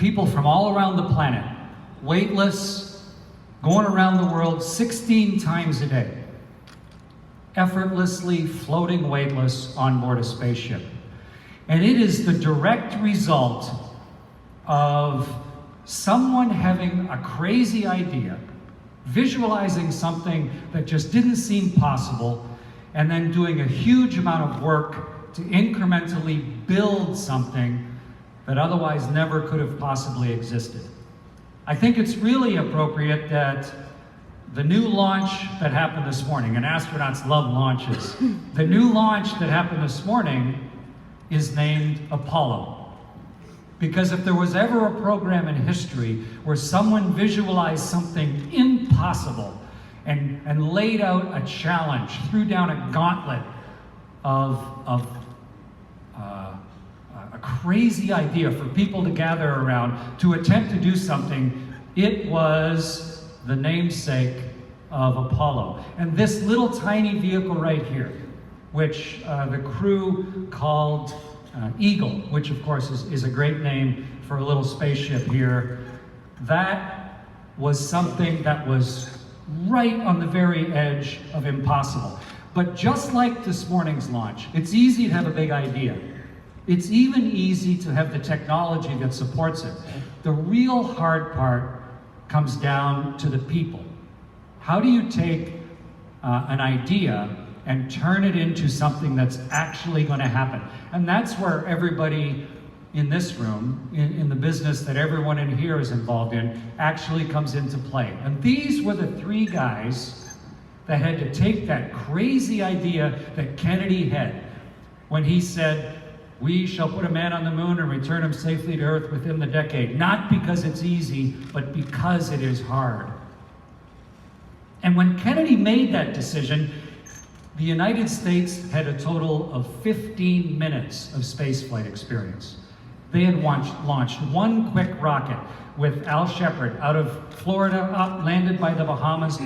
people from all around the planet, weightless, going around the world 16 times a day, effortlessly floating weightless on board a spaceship. And it is the direct result of someone having a crazy idea, visualizing something that just didn't seem possible, and then doing a huge amount of work to incrementally build something that otherwise never could have possibly existed. I think it's really appropriate that the new launch that happened this morning, and astronauts love launches, the new launch that happened this morning is named Apollo. Because if there was ever a program in history where someone visualized something impossible and laid out a challenge, threw down a gauntlet of a crazy idea for people to gather around to attempt to do something, it was the namesake of Apollo. And this little tiny vehicle right here, which the crew called Eagle, which of course is a great name for a little spaceship here, that was something that was right on the very edge of impossible. But just like this morning's launch, it's easy to have a big idea. It's even easy to have the technology that supports it. The real hard part comes down to the people. How do you take an idea and turn it into something that's actually going to happen? And that's where everybody in this room, in the business that everyone in here is involved in, actually comes into play. And these were the three guys that had to take that crazy idea that Kennedy had when he said, "We shall put a man on the moon and return him safely to Earth within the decade." Not because it's easy, but because it is hard. And when Kennedy made that decision, the United States had a total of 15 minutes of spaceflight experience. They had launched one quick rocket with Al Shepard out of Florida, up, landed by the Bahamas,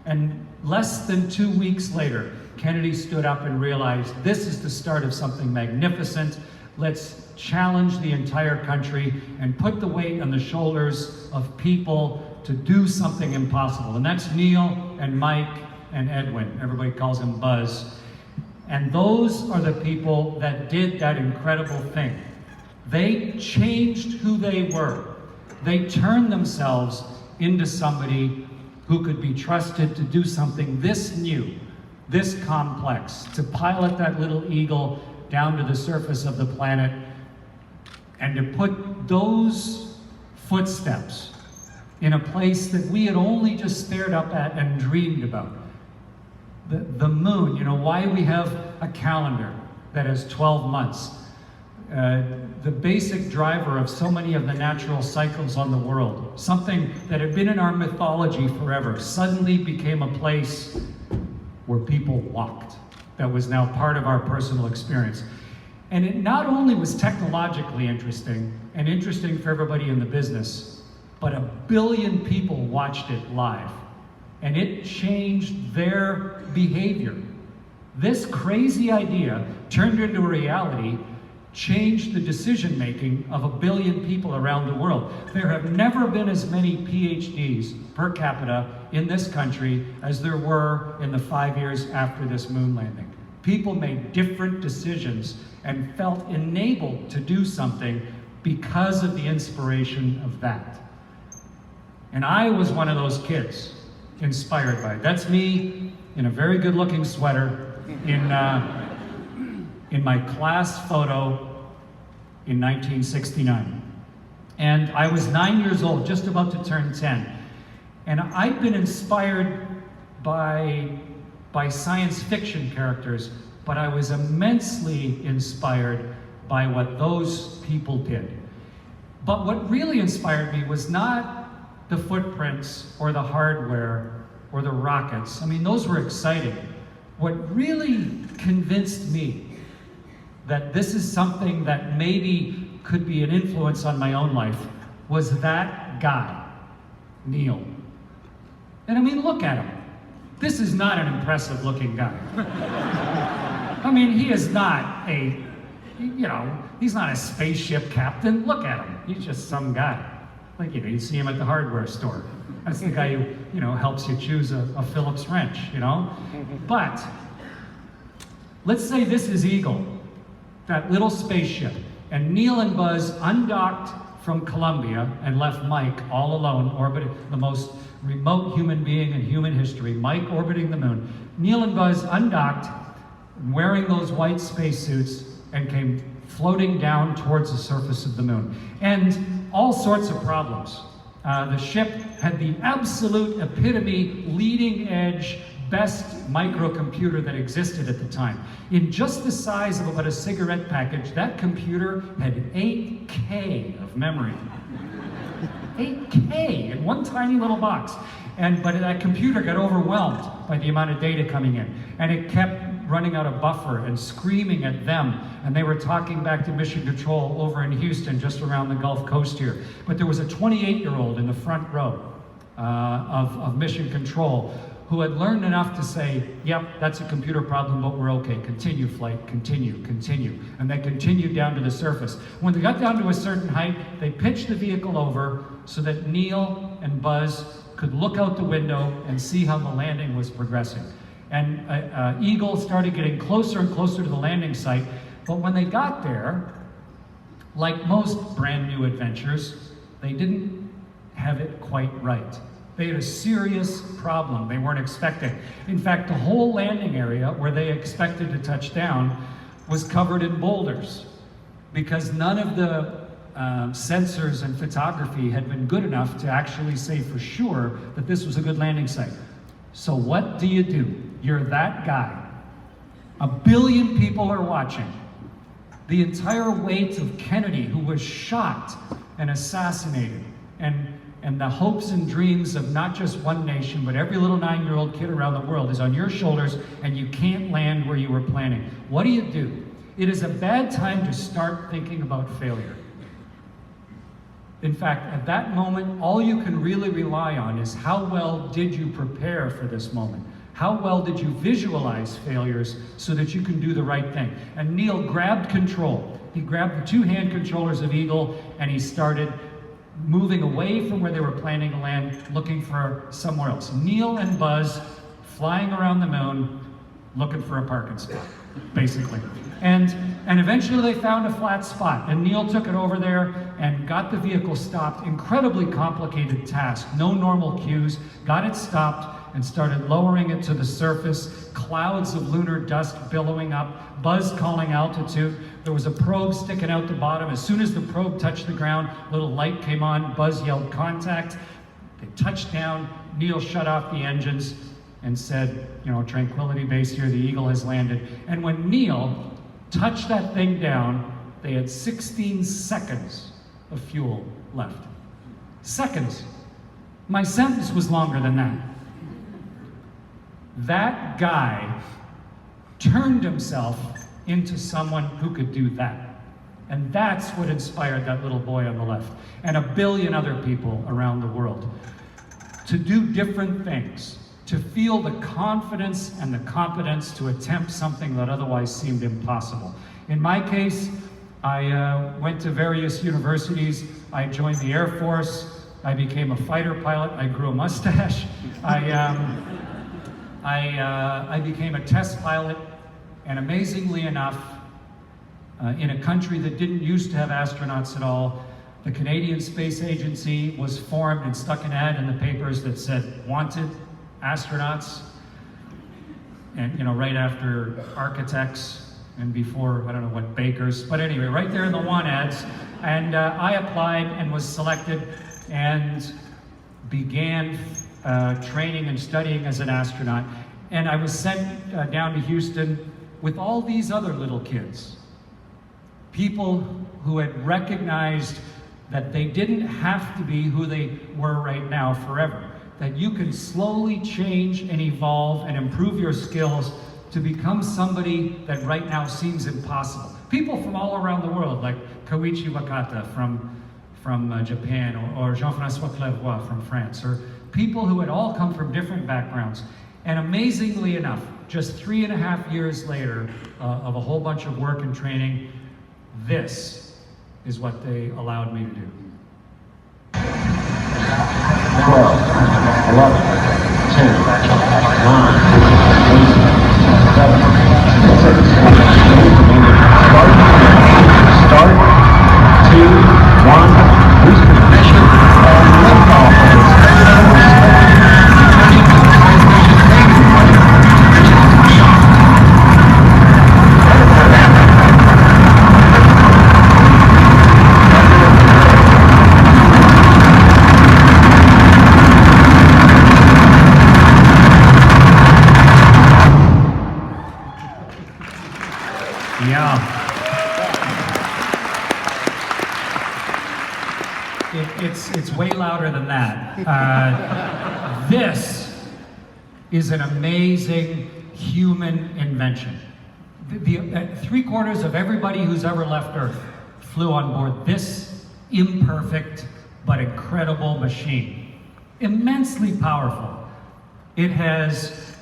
and less than 2 weeks later, Kennedy stood up and realized, this is the start of something magnificent. Let's challenge the entire country and put the weight on the shoulders of people to do something impossible. And that's Neil and Mike and Edwin. Everybody calls him Buzz. And those are the people that did that incredible thing. They changed who they were. They turned themselves into somebody who could be trusted to do something this new, this complex, to pilot that little Eagle down to the surface of the planet and to put those footsteps in a place that we had only just stared up at and dreamed about. The moon, you know, why we have a calendar that has 12 months. The basic driver of so many of the natural cycles on the world, something that had been in our mythology forever, suddenly became a place where people walked. That was now part of our personal experience. And it not only was technologically interesting and interesting for everybody in the business, but 1 billion people watched it live. And it changed their behavior. This crazy idea turned into a reality, changed the decision-making of 1 billion people around the world. There have never been as many PhDs per capita in this country as there were in the 5 years after this moon landing. People made different decisions and felt enabled to do something because of the inspiration of that. And I was one of those kids inspired by it. That's me in a very good-looking sweater in my class photo in 1969. And I was 9 years old, just about to turn 10. And I'd been inspired by science fiction characters, but I was immensely inspired by what those people did. But what really inspired me was not the footprints or the hardware or the rockets. I mean, those were exciting. What really convinced me that this is something that maybe could be an influence on my own life was that guy, Neil. And I mean, look at him. This is not an impressive looking guy. I mean, he is not a, you know, He's not a spaceship captain. Look at him. He's just some guy. Like, you see him at the hardware store. That's the guy who, helps you choose a Phillips wrench, But let's say this is Eagle, that little spaceship, and Neil and Buzz undocked from Columbia and left Mike all alone, orbiting the most remote human being in human history, Mike orbiting the moon. Neil and Buzz undocked, wearing those white spacesuits, and came floating down towards the surface of the moon. And all sorts of problems. The ship had the absolute epitome, leading edge, best microcomputer that existed at the time. In just the size of about a cigarette package, that computer had 8K of memory. 8K in one tiny little box. But that computer got overwhelmed by the amount of data coming in. And it kept running out of buffer and screaming at them. And they were talking back to mission control over in Houston, just around the Gulf Coast here. But there was a 28-year-old in the front row of mission control who had learned enough to say, yep, that's a computer problem, but we're okay. Continue flight, continue. And they continued down to the surface. When they got down to a certain height, they pitched the vehicle over so that Neil and Buzz could look out the window and see how the landing was progressing. And Eagle started getting closer and closer to the landing site, but when they got there, like most brand new adventures, they didn't have it quite right. They had a serious problem they weren't expecting. In fact, the whole landing area where they expected to touch down was covered in boulders because none of the sensors and photography had been good enough to actually say for sure that this was a good landing site. So what do? You're that guy. 1 billion people are watching. The entire weight of Kennedy, who was shot and assassinated, and the hopes and dreams of not just one nation, but every little 9-year-old kid around the world is on your shoulders, and you can't land where you were planning. What do? It is a bad time to start thinking about failure. In fact, at that moment, all you can really rely on is how well did you prepare for this moment? How well did you visualize failures so that you can do the right thing? And Neil grabbed control. He grabbed the 2 hand controllers of Eagle, and he started moving away from where they were planning to land, looking for somewhere else. Neil and Buzz flying around the moon, looking for a parking spot, basically. And eventually they found a flat spot, and Neil took it over there and got the vehicle stopped. Incredibly complicated task, no normal cues, got it stopped and started lowering it to the surface, clouds of lunar dust billowing up, Buzz calling altitude. There was a probe sticking out the bottom. As soon as the probe touched the ground, a little light came on, Buzz yelled contact. They touched down, Neil shut off the engines and said, tranquility base here, the Eagle has landed. And when Neil touched that thing down, they had 16 seconds of fuel left. Seconds. My sentence was longer than that. That guy turned himself into someone who could do that. And that's what inspired that little boy on the left, and 1 billion other people around the world, to do different things, to feel the confidence and the competence to attempt something that otherwise seemed impossible. In my case, I went to various universities. I joined the Air Force. I became a fighter pilot. I grew a mustache. I became a test pilot, and amazingly enough, in a country that didn't used to have astronauts at all, the Canadian Space Agency was formed and stuck an ad in the papers that said, wanted astronauts, and right after architects and before, I don't know what, bakers, but anyway, right there in the want ads. And I applied and was selected and began training and studying as an astronaut. And I was sent down to Houston with all these other little kids, people who had recognized that they didn't have to be who they were right now forever, that you can slowly change and evolve and improve your skills to become somebody that right now seems impossible. People from all around the world, like Koichi Wakata from Japan, or Jean-François Clairvoy from France, or people who had all come from different backgrounds. And amazingly enough, just 3.5 years later of a whole bunch of work and training, This is what they allowed me to do. 12, 11, 10, 9, 8, 7, 6, start, 2, 1, boost ignition, and liftoff of the It's way louder than that. This is an amazing human invention. Three-quarters of everybody who's ever left Earth flew on board this imperfect but incredible machine. Immensely powerful. It has,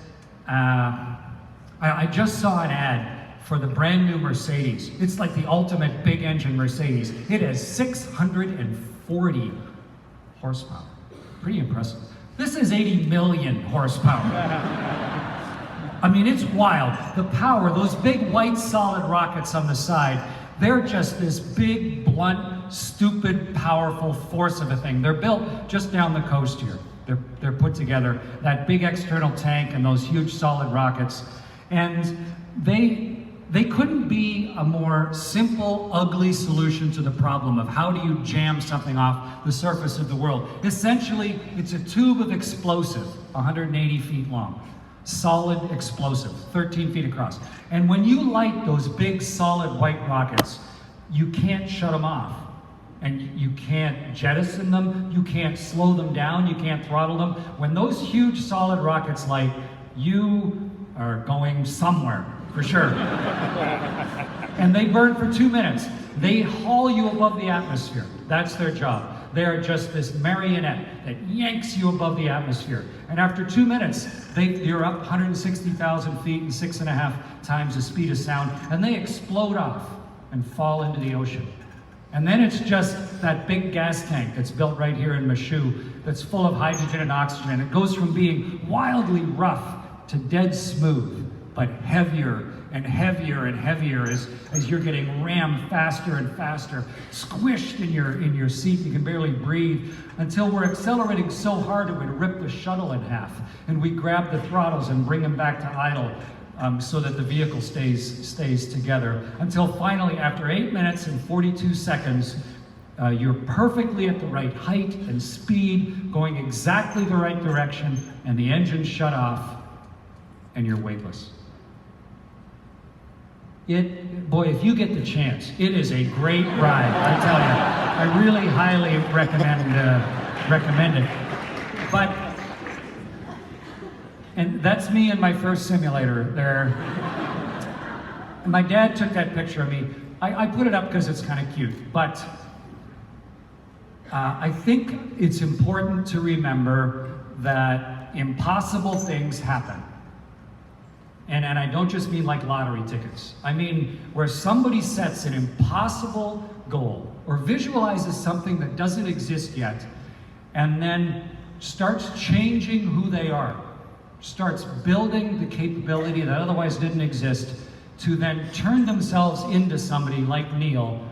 I just saw an ad for the brand new Mercedes. It's like the ultimate big engine Mercedes. It has 640 horsepower. Pretty impressive. This is 80 million horsepower. I mean, it's wild. The power, those big white solid rockets on the side, they're just this big, blunt, stupid, powerful force of a thing. They're built just down the coast here. They're put together, that big external tank and those huge solid rockets. And they couldn't be a more simple, ugly solution to the problem of how do you jam something off the surface of the world. Essentially, it's a tube of explosive, 180 feet long. Solid explosive, 13 feet across. And when you light those big, solid white rockets, you can't shut them off. And you can't jettison them, you can't slow them down, you can't throttle them. When those huge, solid rockets light, you are going somewhere. For sure. And they burn for 2 minutes. They haul you above the atmosphere. That's their job. They are just this marionette that yanks you above the atmosphere. And after 2 minutes, you're up 160,000 feet and 6.5 times the speed of sound, and they explode off and fall into the ocean. And then it's just that big gas tank that's built right here in Michoud that's full of hydrogen and oxygen. It goes from being wildly rough to dead smooth, but heavier and heavier and heavier as you're getting rammed faster and faster, squished in your seat. You can barely breathe until we're accelerating so hard it would rip the shuttle in half. And we grab the throttles and bring them back to idle so that the vehicle stays together. Until finally, after 8 minutes and 42 seconds, you're perfectly at the right height and speed, going exactly the right direction, and the engine shut off, and you're weightless. Boy, if you get the chance, it is a great ride, I tell you. I really highly recommend it. But, and that's me in my first simulator there. And my dad took that picture of me. I put it up because it's kind of cute, but I think it's important to remember that impossible things happen. And I don't just mean like lottery tickets. I mean where somebody sets an impossible goal or visualizes something that doesn't exist yet and then starts changing who they are, starts building the capability that otherwise didn't exist to then turn themselves into somebody like Neil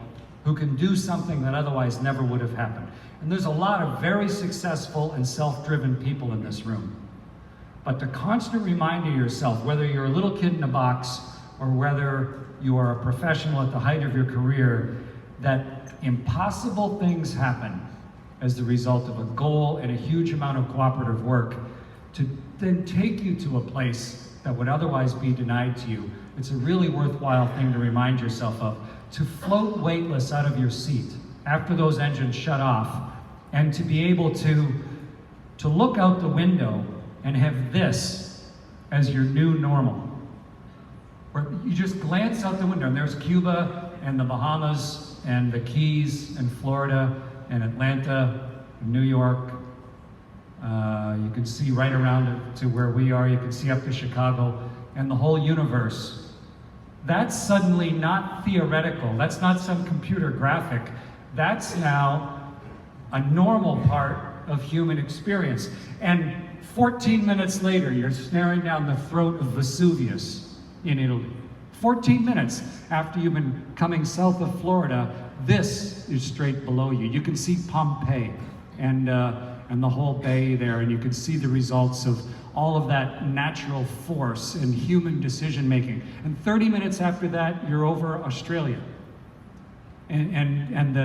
who can do something that otherwise never would have happened. And there's a lot of very successful and self-driven people in this room. But the constant reminder to yourself, whether you're a little kid in a box or whether you are a professional at the height of your career, that impossible things happen as the result of a goal and a huge amount of cooperative work to then take you to a place that would otherwise be denied to you. It's a really worthwhile thing to remind yourself of, to float weightless out of your seat after those engines shut off, and to be able to look out the window and have this as your new normal. Where you just glance out the window and there's Cuba and the Bahamas and the Keys and Florida and Atlanta, and New York. You can see right around it to where we are. You can see up to Chicago and the whole universe That's suddenly not theoretical. That's not some computer graphic. That's now a normal part of human experience. And 14 minutes later, you're staring down the throat of Vesuvius in Italy. 14 minutes after you've been coming south of Florida, this is straight below you. You can see Pompeii and the whole bay there, and you can see the results of all of that natural force and human decision making. And 30 minutes after that, you're over Australia. And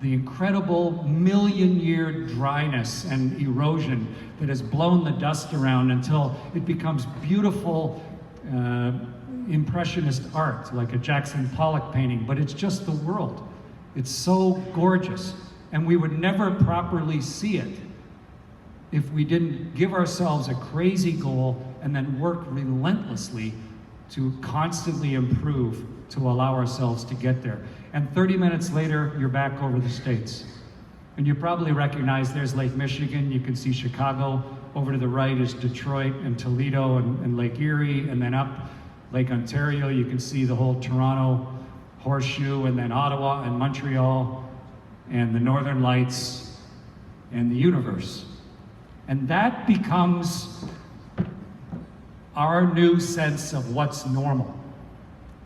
the incredible million-year dryness and erosion that has blown the dust around until it becomes beautiful impressionist art, like a Jackson Pollock painting, but it's just the world. It's so gorgeous, and we would never properly see it if we didn't give ourselves a crazy goal and then work relentlessly to constantly improve to allow ourselves to get there. And 30 minutes later, you're back over the States. And you probably recognize there's Lake Michigan, you can see Chicago. Over to the right is Detroit and Toledo and Lake Erie, and then up Lake Ontario, you can see the whole Toronto horseshoe, and then Ottawa and Montreal, and the Northern Lights, and the universe. And that becomes our new sense of what's normal.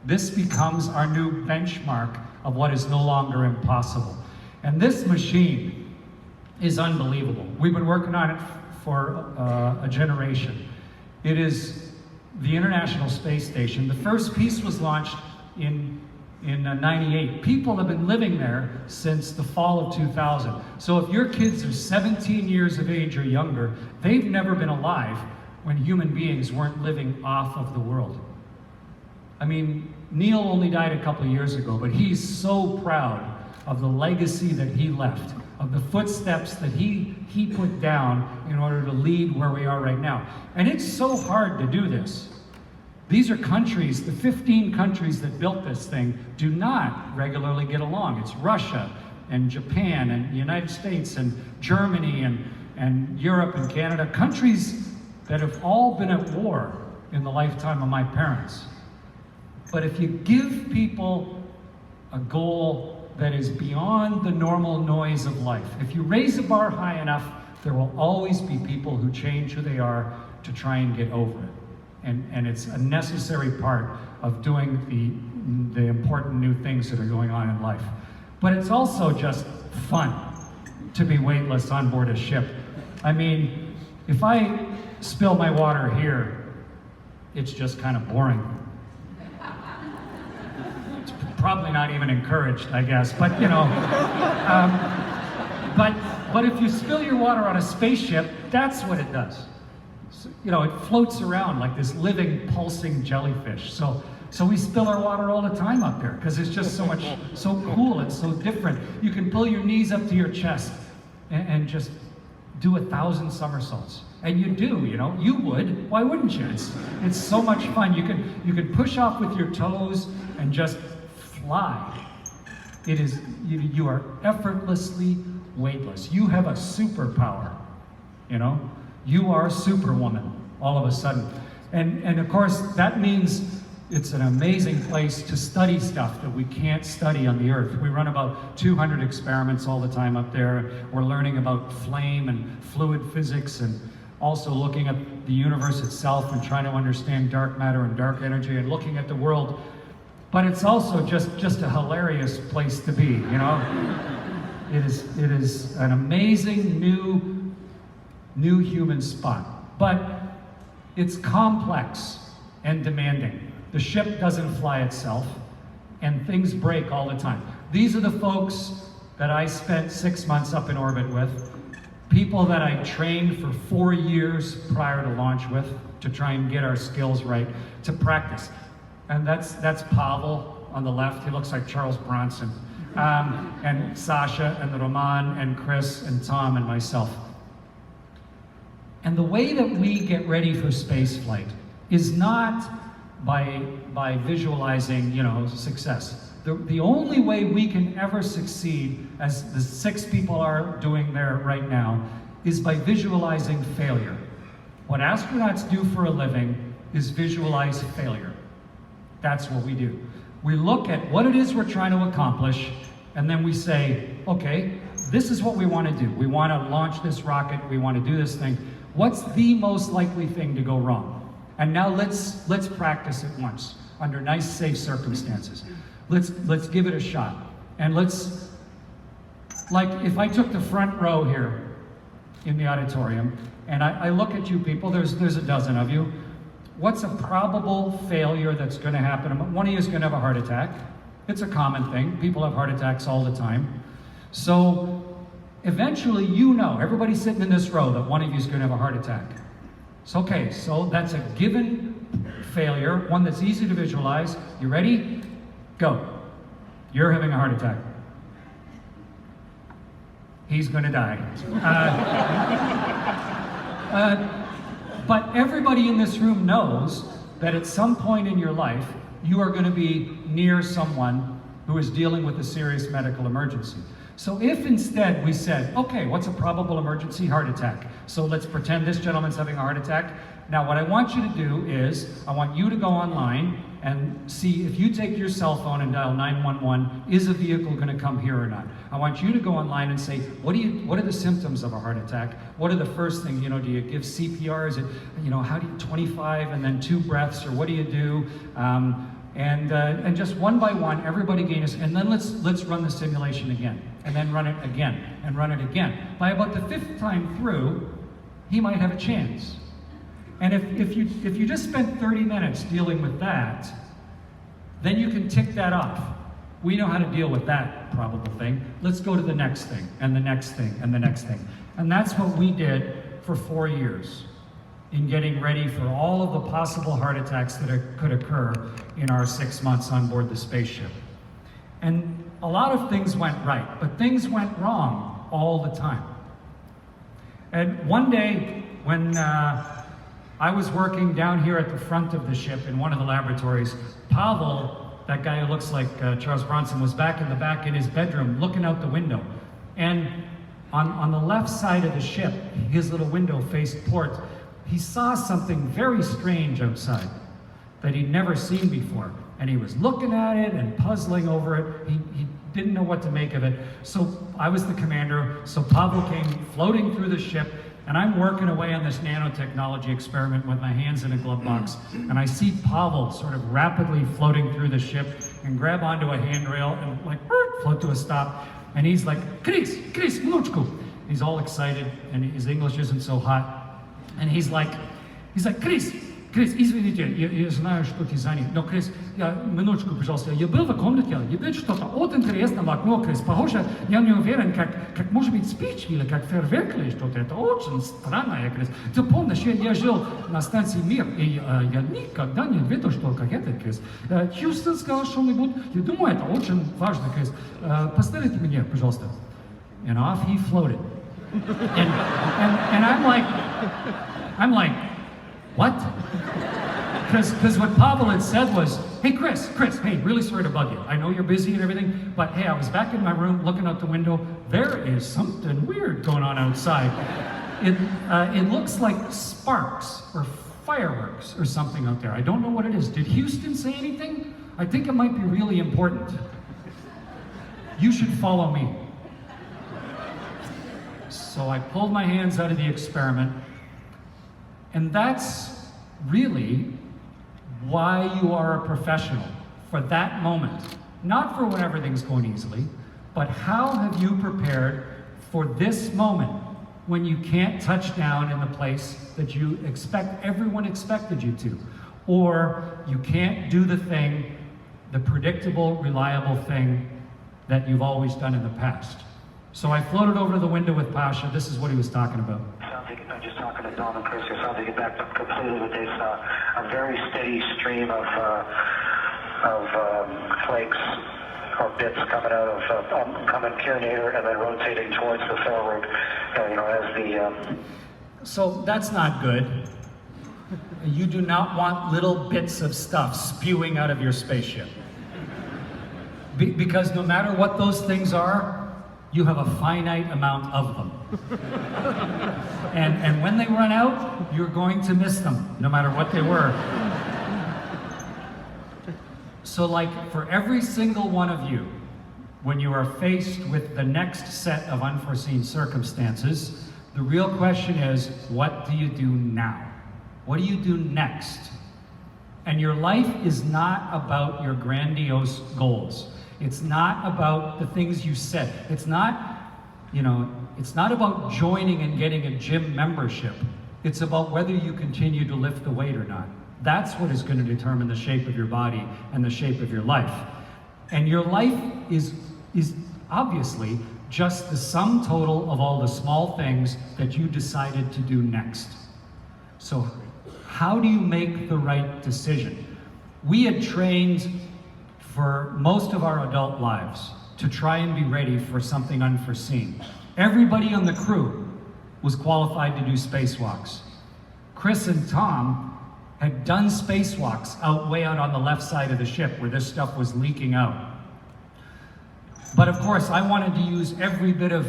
This becomes our new benchmark of what is no longer impossible. And this machine is unbelievable. We've been working on it for a generation. It is the International Space Station. The first piece was launched in 98. People have been living there since the fall of 2000. So if your kids are 17 years of age or younger, they've never been alive when human beings weren't living off of the world. I mean, Neil only died a couple of years ago, but he's so proud of the legacy that he left, of the footsteps that he put down in order to lead where we are right now. And it's so hard to do this. These are countries, the 15 countries that built this thing do not regularly get along. It's Russia and Japan and the United States and Germany and Europe and Canada, countries that have all been at war in the lifetime of my parents. But if you give people a goal that is beyond the normal noise of life, if you raise the bar high enough, there will always be people who change who they are to try and get over it. And it's a necessary part of doing the important new things that are going on in life. But it's also just fun to be weightless on board a ship. I mean, if I spill my water here, it's just kind of boring. It's probably not even encouraged, I guess, but you know. But if you spill your water on a spaceship, that's what it does. You know, it floats around like this living, pulsing jellyfish. So we spill our water all the time up there because it's just so cool and so different. You can pull your knees up to your chest and just do 1,000 somersaults. And you do, you know, you would. Why wouldn't you? It's so much fun. You can push off with your toes and just fly. It is, you are effortlessly weightless. You have a superpower, you know? You are Superwoman, all of a sudden. And of course, that means it's an amazing place to study stuff that we can't study on the Earth. We run about 200 experiments all the time up there. We're learning about flame and fluid physics, and also looking at the universe itself and trying to understand dark matter and dark energy and looking at the world. But it's also just a hilarious place to be, you know? It is an amazing new human spot, but it's complex and demanding. The ship doesn't fly itself, and things break all the time. These are the folks that I spent 6 months up in orbit with, people that I trained for 4 years prior to launch with to try and get our skills right, to practice. And that's Pavel on the left. He looks like Charles Bronson. And Sasha and Roman and Chris and Tom and myself. And the way that we get ready for spaceflight is not by visualizing, you know, success. The only way we can ever succeed, as the 6 people are doing there right now, is by visualizing failure. What astronauts do for a living is visualize failure. That's what we do. We look at what it is we're trying to accomplish, and then we say, okay, this is what we want to do. We want to launch this rocket. We want to do this thing. What's the most likely thing to go wrong? And now let's practice it once under nice, safe circumstances. Let's give it a shot. And let's, like, if I took the front row here in the auditorium, and I look at you people, there's a dozen of you. What's a probable failure that's going to happen? One of you is going to have a heart attack. It's a common thing. People have heart attacks all the time. So eventually, you know, everybody sitting in this row, that one of you is going to have a heart attack. So, okay, so that's a given failure, one that's easy to visualize. You ready? Go. You're having a heart attack. He's going to die. But everybody in this room knows that at some point in your life, you are going to be near someone who is dealing with a serious medical emergency. So if instead we said, okay, what's a probable emergency? Heart attack. So let's pretend this gentleman's having a heart attack. Now what I want you to do is, I want you to go online and see if you take your cell phone and dial 911, is a vehicle going to come here or not? I want you to go online and say, what are the symptoms of a heart attack? What are the first things, do you give CPR? Is it, how do you, 25 and then 2 breaths, or what do you do? And just one by one, everybody gain us, and then let's run the simulation again, and then run it again, and run it again. By about the 5th time through, he might have a chance. And if you just spent 30 minutes dealing with that, then you can tick that off. We know how to deal with that probable thing. Let's go to the next thing, and the next thing, and the next thing. And that's what we did for 4 years in getting ready for all of the possible heart attacks that could occur in our 6 months on board the spaceship. And a lot of things went right, but things went wrong all the time. And one day, when I was working down here at the front of the ship in one of the laboratories, Pavel, that guy who looks like Charles Bronson, was back in the back in his bedroom looking out the window. And on the left side of the ship, his little window faced port, he saw something very strange outside that he'd never seen before. And he was looking at it and puzzling over it. He didn't know what to make of it. So I was the commander, so Pavel came floating through the ship, and I'm working away on this nanotechnology experiment with my hands in a glove box. And I see Pavel sort of rapidly floating through the ship and grab onto a handrail and float to a stop. And he's like, Chris, minutku. He's all excited, and his English isn't so hot. And he's like, Chris, извините, я знаю, что ты занят, но, Крис, минуточку, пожалуйста, я был в комнате, я видел что-то очень интересное в окно, Крис, похоже, я не уверен, как может быть спич или как фейерверк или что-то, это очень странное, Крис. Ты помнишь, я жил на станции Мир, и я никогда не видел, что как это, Крис. Хьюстон сказал что-нибудь, я думаю, это очень важно, Крис. Поставите мне, пожалуйста. And off he floated. And I'm like, what? Because what Pavel had said was, hey, Chris, hey, really sorry to bug you. I know you're busy and everything, but hey, I was back in my room looking out the window. There is something weird going on outside. It looks like sparks or fireworks or something out there. I don't know what it is. Did Houston say anything? I think it might be really important. You should follow me. So I pulled my hands out of the experiment. And that's really why you are a professional, for that moment. Not for when everything's going easily, but how have you prepared for this moment when you can't touch down in the place that you expect everyone expected you to, or you can't do the thing, the predictable, reliable thing that you've always done in the past. So I floated over to the window with Pasha. This is what he was talking about. Sounds like I'm just talking to Don and Chris. It sounds like you're backed up completely with this a very steady stream of flakes or bits coming out of coming Kiernator and then rotating towards the fail route. As the. So that's not good. You do not want little bits of stuff spewing out of your spaceship. Because no matter what those things are, you have a finite amount of them. And when they run out, you're going to miss them, no matter what they were. So like for every single one of you, when you are faced with the next set of unforeseen circumstances, the real question is, what do you do now? What do you do next? And your life is not about your grandiose goals. It's not about the things you said. It's not, it's not about joining and getting a gym membership. It's about whether you continue to lift the weight or not. That's what is going to determine the shape of your body and the shape of your life. And your life is obviously just the sum total of all the small things that you decided to do next. So how do you make the right decision? We had trained for most of our adult lives to try and be ready for something unforeseen. Everybody on the crew was qualified to do spacewalks. Chris and Tom had done spacewalks way out on the left side of the ship where this stuff was leaking out. But of course, I wanted to use every bit of,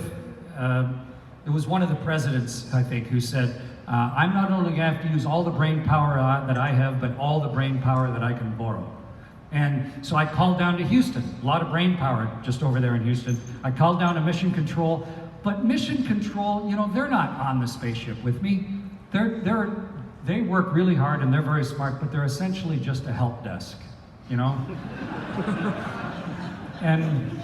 it was one of the presidents, I think, who said, I'm not only going to have to use all the brain power that I have, but all the brain power that I can borrow. And so I called down to Houston, a lot of brain power just over there in Houston. I called down to Mission Control, but Mission Control, they're not on the spaceship with me. They work really hard and they're very smart, but they're essentially just a help desk, And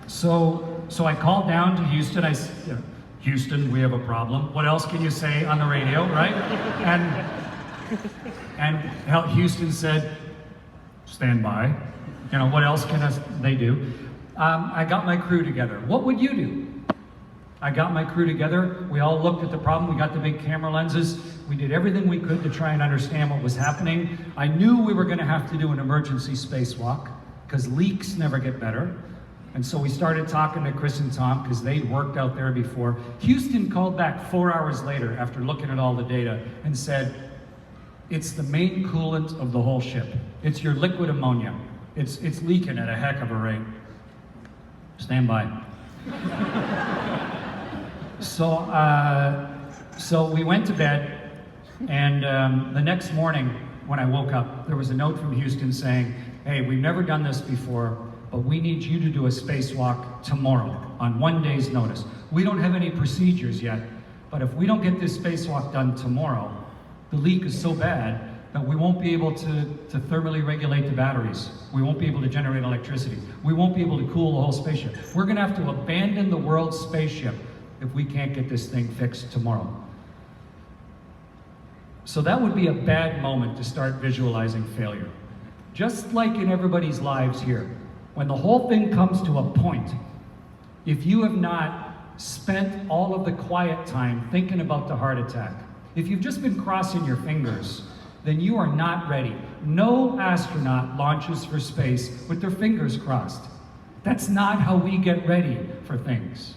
so I called down to Houston. I said, Houston, we have a problem. What else can you say on the radio, right? And Houston said, stand by. What else can they do? I got my crew together. What would you do? I got my crew together. We all looked at the problem. We got the big camera lenses. We did everything we could to try and understand what was happening. I knew we were going to have to do an emergency spacewalk because leaks never get better. And so we started talking to Chris and Tom because they'd worked out there before. Houston called back 4 hours later after looking at all the data and said, it's the main coolant of the whole ship. It's your liquid ammonia. It's leaking at a heck of a rate. Stand by. So we went to bed, and the next morning when I woke up, there was a note from Houston saying, hey, we've never done this before, but we need you to do a spacewalk tomorrow on 1 day's notice. We don't have any procedures yet, but if we don't get this spacewalk done tomorrow, the leak is so bad that we won't be able to thermally regulate the batteries. We won't be able to generate electricity. We won't be able to cool the whole spaceship. We're gonna have to abandon the world's spaceship if we can't get this thing fixed tomorrow. So that would be a bad moment to start visualizing failure. Just like in everybody's lives here, when the whole thing comes to a point, if you have not spent all of the quiet time thinking about the heart attack, if you've just been crossing your fingers, then you are not ready. No astronaut launches for space with their fingers crossed. That's not how we get ready for things.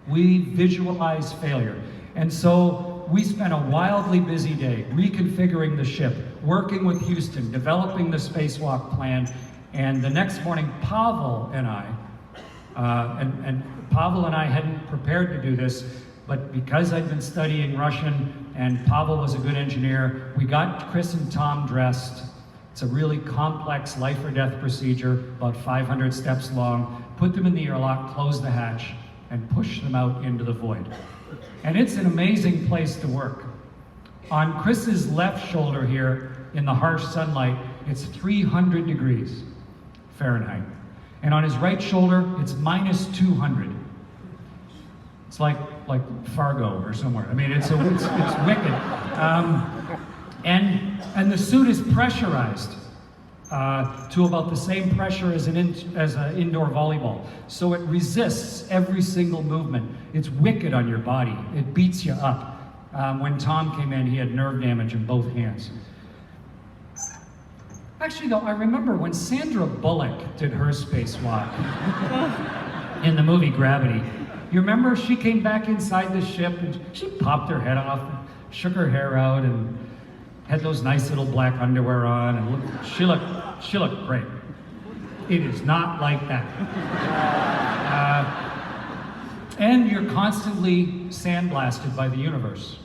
We visualize failure. And so we spent a wildly busy day reconfiguring the ship, working with Houston, developing the spacewalk plan, and the next morning, Pavel and I, and Pavel and I hadn't prepared to do this, but because I'd been studying Russian and Pavel was a good engineer, we got Chris and Tom dressed. It's a really complex life or death procedure, about 500 steps long. Put them in the airlock, close the hatch, and push them out into the void. And it's an amazing place to work. On Chris's left shoulder here, in the harsh sunlight, it's 300 degrees Fahrenheit. And on his right shoulder, it's minus 200. It's like Fargo or somewhere. I mean, it's wicked. And the suit is pressurized to about the same pressure as an indoor volleyball. So it resists every single movement. It's wicked on your body. It beats you up. When Tom came in, he had nerve damage in both hands. Actually, though, I remember when Sandra Bullock did her spacewalk in the movie Gravity. You remember she came back inside the ship and she popped her head off, shook her hair out, and had those nice little black underwear on, and she looked great. It is not like that. And you're constantly sandblasted by the universe.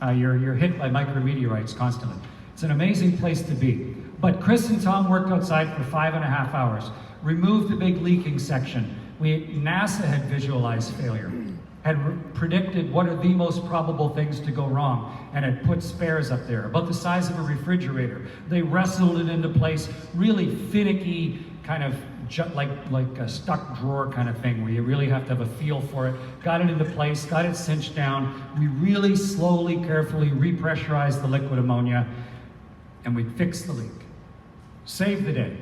You're hit by micrometeorites constantly. It's an amazing place to be. But Chris and Tom worked outside for 5.5 hours, removed the big leaking section. NASA had visualized failure, had predicted what are the most probable things to go wrong, and had put spares up there, about the size of a refrigerator. They wrestled it into place, really finicky, kind of like a stuck drawer kind of thing, where you really have to have a feel for it. Got it into place, got it cinched down. We really slowly, carefully repressurized the liquid ammonia, and we fixed the leak. Saved the day.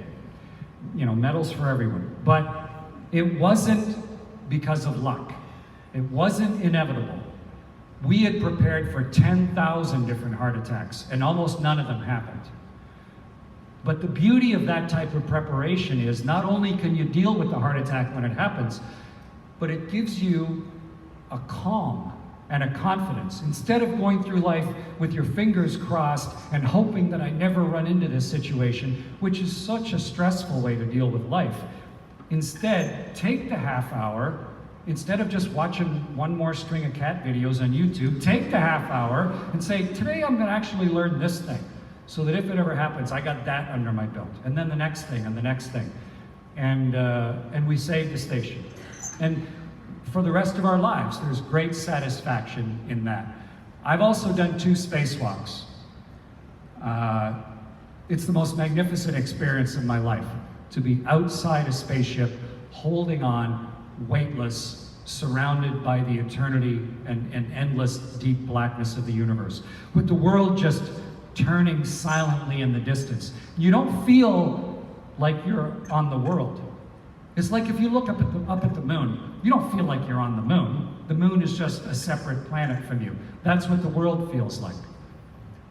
You know, medals for everyone. But it wasn't because of luck. It wasn't inevitable. We had prepared for 10,000 different heart attacks, and almost none of them happened. But the beauty of that type of preparation is not only can you deal with the heart attack when it happens, but it gives you a calm and a confidence. Instead of going through life with your fingers crossed and hoping that I never run into this situation, which is such a stressful way to deal with life, instead, take the half hour. Instead of just watching one more string of cat videos on YouTube, take the half hour and say, today I'm gonna actually learn this thing, so that if it ever happens, I got that under my belt. And then the next thing, and the next thing. And we saved the station. And for the rest of our lives, there's great satisfaction in that. I've also done 2 spacewalks. It's the most magnificent experience of my life, to be outside a spaceship, holding on, weightless, surrounded by the eternity and endless deep blackness of the universe, with the world just turning silently in the distance. You don't feel like you're on the world. It's like if you look up at the moon, you don't feel like you're on the moon. The moon is just a separate planet from you. That's what the world feels like.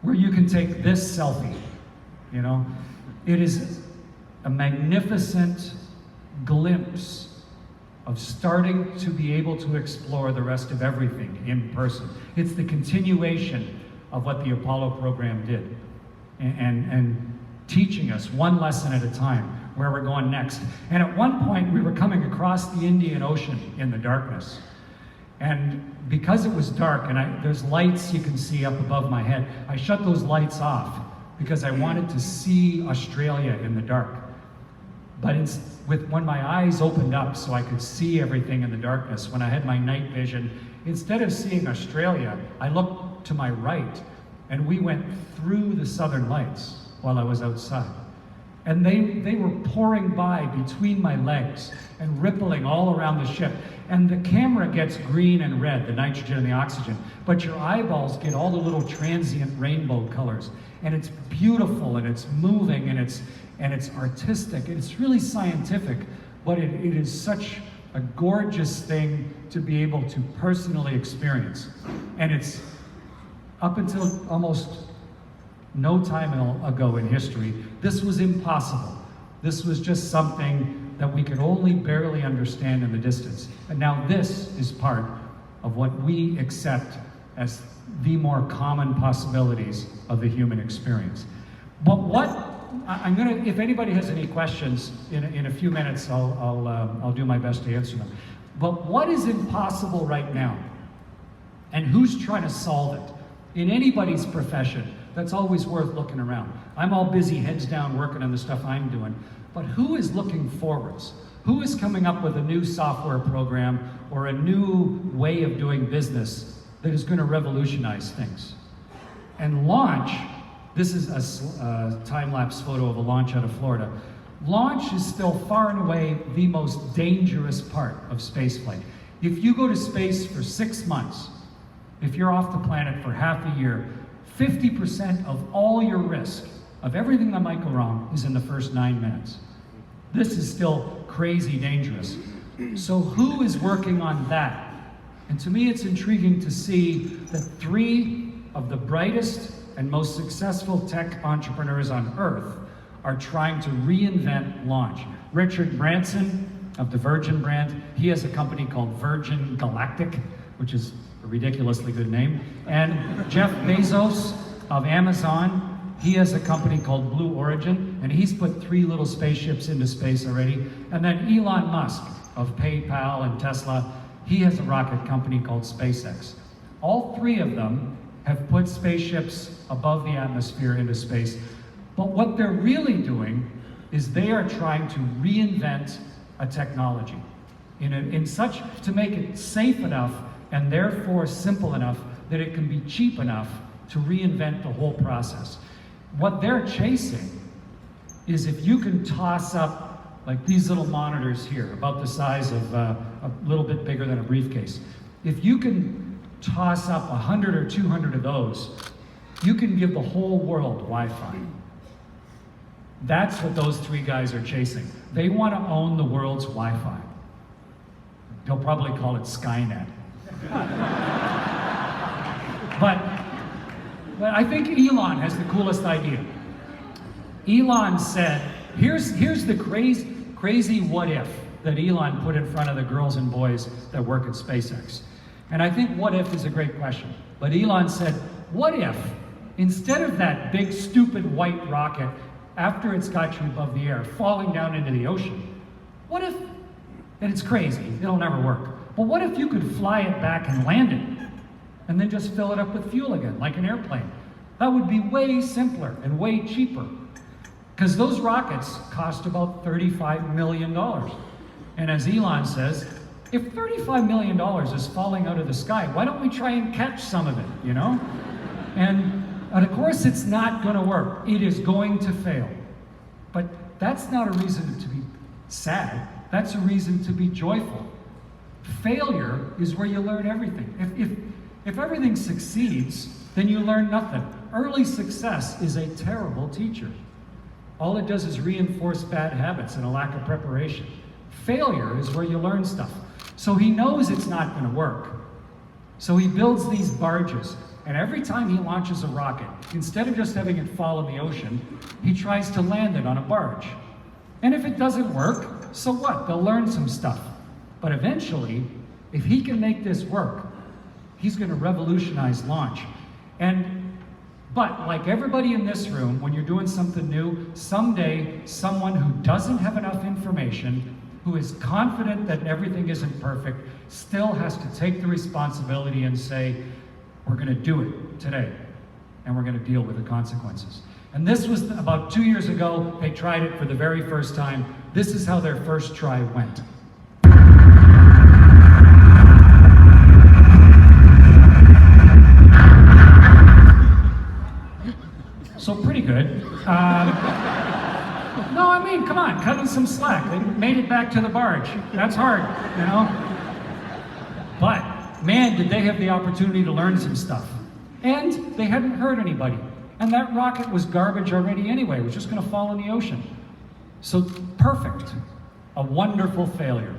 Where you can take this selfie, you know? It is a magnificent glimpse of starting to be able to explore the rest of everything in person. It's the continuation of what the Apollo program did, and teaching us one lesson at a time where we're going next. And at one point, we were coming across the Indian Ocean in the darkness. And because it was dark, and there's lights you can see up above my head, I shut those lights off because I wanted to see Australia in the dark. But when my eyes opened up so I could see everything in the darkness, when I had my night vision, instead of seeing Australia, I looked to my right, and we went through the southern lights while I was outside. And they were pouring by between my legs and rippling all around the ship. And the camera gets green and red, the nitrogen and the oxygen, but your eyeballs get all the little transient rainbow colors. And it's beautiful, and it's moving, and it's artistic, and it's really scientific, but it is such a gorgeous thing to be able to personally experience. And it's up until almost no time ago in history, this was impossible. This was just something that we could only barely understand in the distance. And now this is part of what we accept as the more common possibilities of the human experience. But if anybody has any questions, in a few minutes, I'll do my best to answer them. But what is impossible right now? And who's trying to solve it? In anybody's profession, that's always worth looking around. I'm all busy, heads down, working on the stuff I'm doing. But who is looking forwards? Who is coming up with a new software program or a new way of doing business that is going to revolutionize things? And launch, this is a time-lapse photo of a launch out of Florida. Launch is still far and away the most dangerous part of spaceflight. If you go to space for 6 months, if you're off the planet for half a year, 50% of all your risk of everything that might go wrong is in the first 9 minutes. This is still crazy dangerous. So who is working on that? And to me, it's intriguing to see that 3 of the brightest and most successful tech entrepreneurs on Earth are trying to reinvent launch. Richard Branson of the Virgin brand, he has a company called Virgin Galactic, which is a ridiculously good name. And Jeff Bezos of Amazon, he has a company called Blue Origin, and he's put 3 little spaceships into space already. And then Elon Musk of PayPal and Tesla, he has a rocket company called SpaceX. All 3 of them have put spaceships above the atmosphere into space. But what they're really doing is they are trying to reinvent a technology to make it safe enough and therefore simple enough that it can be cheap enough to reinvent the whole process. What they're chasing is if you can toss up like these little monitors here, about the size of a little bit bigger than a briefcase. If you can toss up 100 or 200 of those, you can give the whole world Wi-Fi. That's what those three guys are chasing. They want to own the world's Wi-Fi. They'll probably call it Skynet. But I think Elon has the coolest idea. Elon said, here's the crazy what if that Elon put in front of the girls and boys that work at SpaceX. And I think what if is a great question. But Elon said, what if, instead of that big stupid white rocket, after it's got you above the air, falling down into the ocean, what if, and it's crazy, it'll never work, but what if you could fly it back and land it, and then just fill it up with fuel again, like an airplane? That would be way simpler and way cheaper. Because those rockets cost about $35 million. And as Elon says, if $35 million is falling out of the sky, why don't we try and catch some of it, you know? And of course it's not gonna work. It is going to fail. But that's not a reason to be sad. That's a reason to be joyful. Failure is where you learn everything. If everything succeeds, then you learn nothing. Early success is a terrible teacher. All it does is reinforce bad habits and a lack of preparation. Failure is where you learn stuff. So he knows it's not going to work. So he builds these barges, and every time he launches a rocket, instead of just having it fall in the ocean, he tries to land it on a barge. And if it doesn't work, so what? They'll learn some stuff. But eventually, if he can make this work, he's going to revolutionize launch. But like everybody in this room, when you're doing something new, someday someone who doesn't have enough information, who is confident that everything isn't perfect, still has to take the responsibility and say, we're going to do it today, and we're going to deal with the consequences. And this was about 2 years ago. They tried it for the very first time. This is how their first try went. So pretty good. No, I mean, come on, cut them some slack. They made it back to the barge. That's hard, you know? But, man, did they have the opportunity to learn some stuff. And they hadn't hurt anybody. And that rocket was garbage already anyway. It was just going to fall in the ocean. So, perfect. A wonderful failure.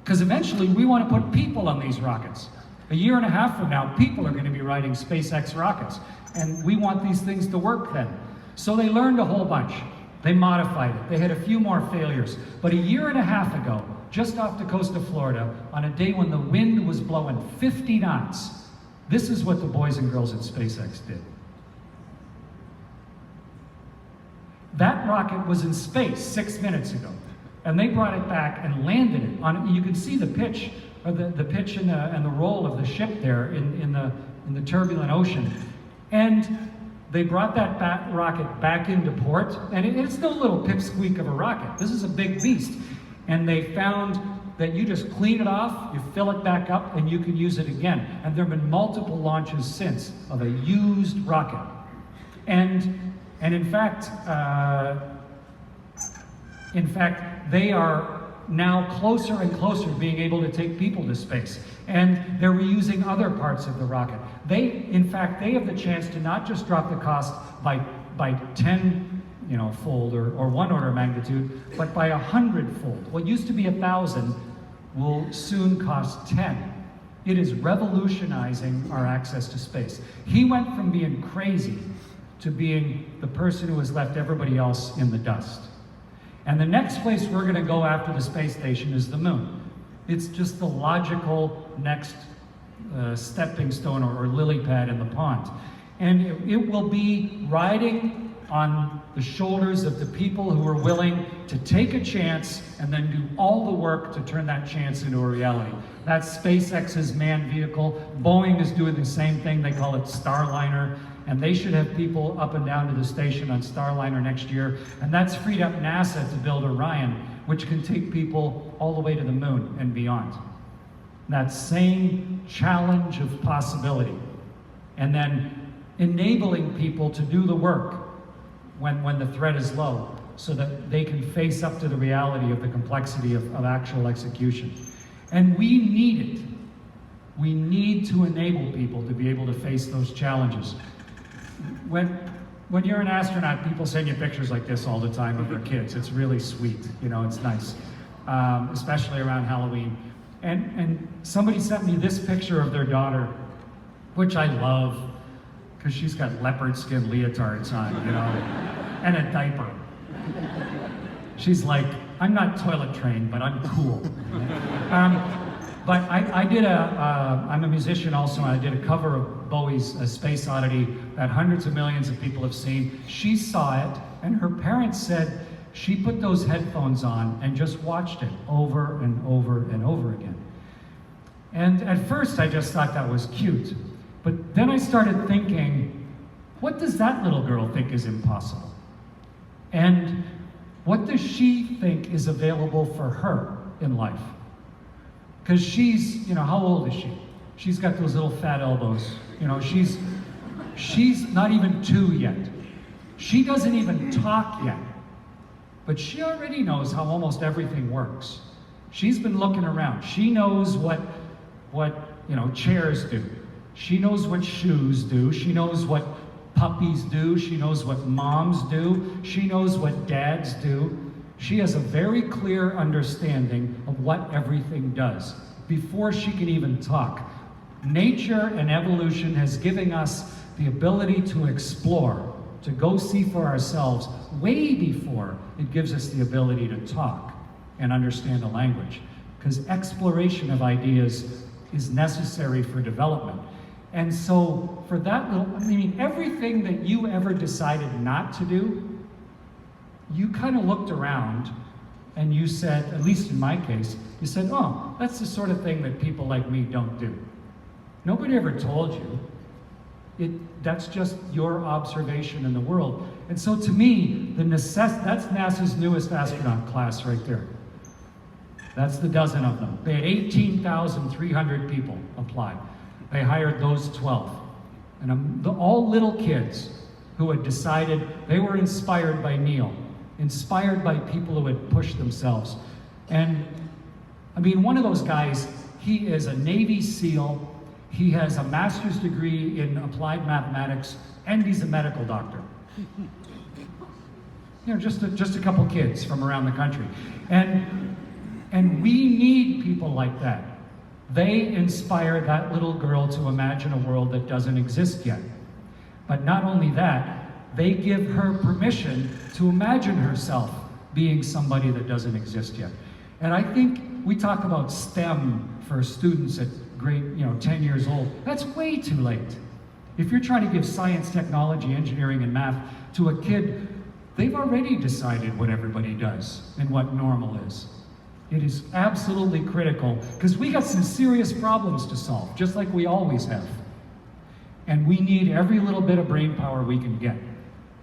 Because eventually we want to put people on these rockets. A year and a half from now, people are going to be riding SpaceX rockets. And we want these things to work then. So they learned a whole bunch. They modified it. They had a few more failures. But a year and a half ago, just off the coast of Florida, on a day when the wind was blowing 50 knots, this is what the boys and girls at SpaceX did. That rocket was in space 6 minutes ago. And they brought it back and landed it on, you can see the pitch, or the pitch and the roll of the ship there in the turbulent ocean. And they brought that rocket back into port, and it's no little pipsqueak of a rocket. This is a big beast. And they found that you just clean it off, you fill it back up, and you can use it again. And there have been multiple launches since of a used rocket. And in fact, they are now closer and closer to being able to take people to space. And they're reusing other parts of the rocket. In fact, they have the chance to not just drop the cost by 10 fold or one order of magnitude, but by 100-fold. What used to be 1,000 will soon cost 10. It is revolutionizing our access to space. He went from being crazy to being the person who has left everybody else in the dust. And the next place we're going to go after the space station is the moon. It's just the logical next stepping stone or lily pad in the pond. And it will be riding on the shoulders of the people who are willing to take a chance and then do all the work to turn that chance into a reality. That's SpaceX's manned vehicle. Boeing is doing the same thing. They call it Starliner. And they should have people up and down to the station on Starliner next year. And that's freed up NASA to build Orion, which can take people all the way to the moon and beyond. That same challenge of possibility. And then enabling people to do the work when the threat is low, so that they can face up to the reality of the complexity of actual execution. And we need it. We need to enable people to be able to face those challenges. When you're an astronaut, people send you pictures like this all the time of their kids. It's really sweet, you know, it's nice, especially around Halloween. And somebody sent me this picture of their daughter, which I love, because she's got leopard skin leotards on, you know, and a diaper. She's like, I'm not toilet trained, but I'm cool. But I'm a musician also, and I did a cover of Bowie's Space Oddity that hundreds of millions of people have seen. She saw it, and her parents said she put those headphones on and just watched it over and over and over again. And at first I just thought that was cute. But then I started thinking, what does that little girl think is impossible? And what does she think is available for her in life? Because she's, you know, how old is she? She's got those little fat elbows. You know, she's not even 2 yet. She doesn't even talk yet. But she already knows how almost everything works. She's been looking around. She knows what you know, chairs do. She knows what shoes do. She knows what puppies do. She knows what moms do. She knows what dads do. She has a very clear understanding of what everything does before she can even talk. Nature and evolution has given us the ability to explore, to go see for ourselves way before it gives us the ability to talk and understand a language. Because exploration of ideas is necessary for development. And so for that little, I mean, everything that you ever decided not to do, you kind of looked around and you said, at least in my case, you said, oh, that's the sort of thing that people like me don't do. Nobody ever told you. That's just your observation in the world. And so to me, that's NASA's newest astronaut class right there. That's the dozen of them. They had 18,300 people apply. They hired those 12. And all little kids who had decided, they were inspired by Neil, inspired by people who had pushed themselves. And I mean, one of those guys, he is a Navy SEAL, he has a master's degree in applied mathematics, and he's a medical doctor. You know, just a couple kids from around the country. And we need people like that. They inspire that little girl to imagine a world that doesn't exist yet. But not only that, they give her permission to imagine herself being somebody that doesn't exist yet. And I think we talk about STEM for students at grade, 10 years old. That's way too late. If you're trying to give science, technology, engineering, and math to a kid, they've already decided what everybody does and what normal is. It is absolutely critical, because we got some serious problems to solve, just like we always have. And we need every little bit of brain power we can get.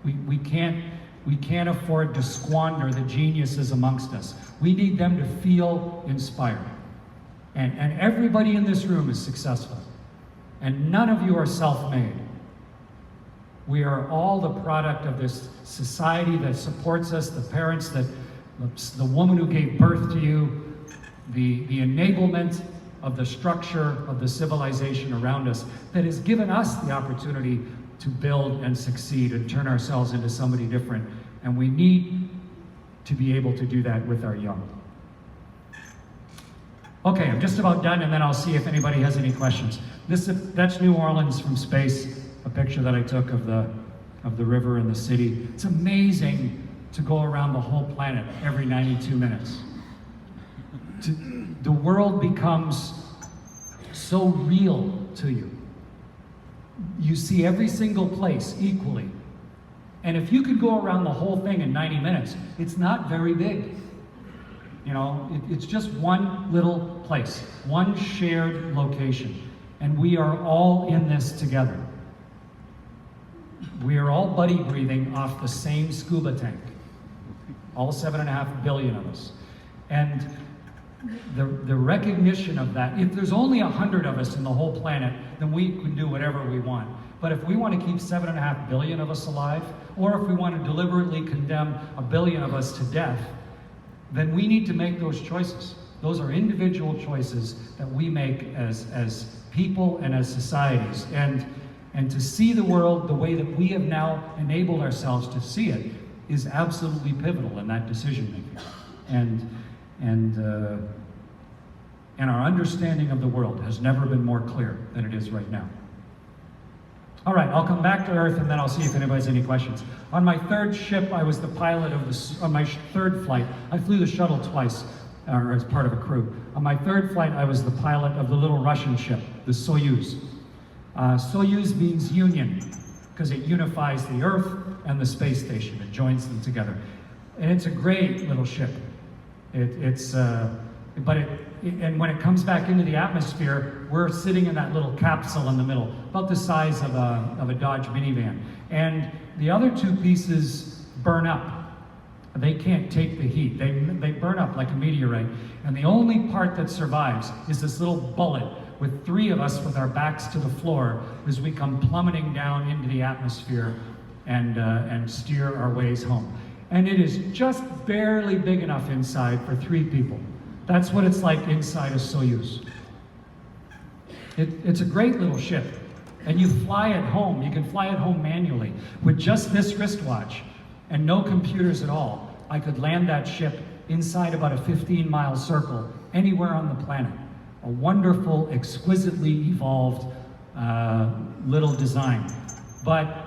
We can't afford to squander the geniuses amongst us. We need them to feel inspired. And everybody in this room is successful. And none of you are self-made. We are all the product of this society that supports us, the parents that, the woman who gave birth to you, the enablement of the structure of the civilization around us that has given us the opportunity to build and succeed and turn ourselves into somebody different. And we need to be able to do that with our young. Okay, I'm just about done, and then I'll see if anybody has any questions. That's New Orleans from space, a picture that I took of the river and the city. It's amazing to go around the whole planet every 92 minutes. The world becomes so real to you. You see every single place equally. And if you could go around the whole thing in 90 minutes, it's not very big. It's just one little place, one shared location. And we are all in this together. we are all buddy breathing off the same scuba tank. All 7.5 billion of us. And the recognition of that, if there's only 100 of us in the whole planet, then we can do whatever we want. But if we want to keep 7.5 billion of us alive, or if we want to deliberately condemn 1 billion of us to death, then we need to make those choices. Those are individual choices that we make as people and as societies. And to see the world the way that we have now enabled ourselves to see it is absolutely pivotal in that decision making. And our understanding of the world has never been more clear than it is right now. All right, I'll come back to Earth and then I'll see if anybody has any questions. On my third ship, I was the pilot of on my third flight. I flew the shuttle twice, or as part of a crew. On my third flight, I was the pilot of the little Russian ship, the Soyuz. Soyuz means union, because it unifies the Earth and the space station. It joins them together. And it's a great little ship. And when it comes back into the atmosphere, we're sitting in that little capsule in the middle, about the size of a Dodge minivan. And the other two pieces burn up. They can't take the heat. They burn up like a meteorite. And the only part that survives is this little bullet with 3 of us with our backs to the floor as we come plummeting down into the atmosphere and steer our ways home. And it is just barely big enough inside for 3 people. That's what it's like inside a Soyuz. It's a great little ship. And you fly it home. You can fly it home manually. With just this wristwatch and no computers at all, I could land that ship inside about a 15-mile circle anywhere on the planet. A wonderful, exquisitely evolved little design. But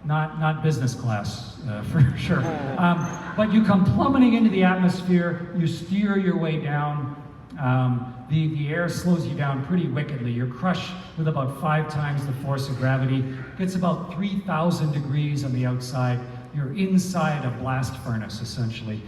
not business class, for sure. But you come plummeting into the atmosphere, you steer your way down, the air slows you down pretty wickedly. You're crushed with about 5 times the force of gravity. It's about 3,000 degrees on the outside. You're inside a blast furnace, essentially,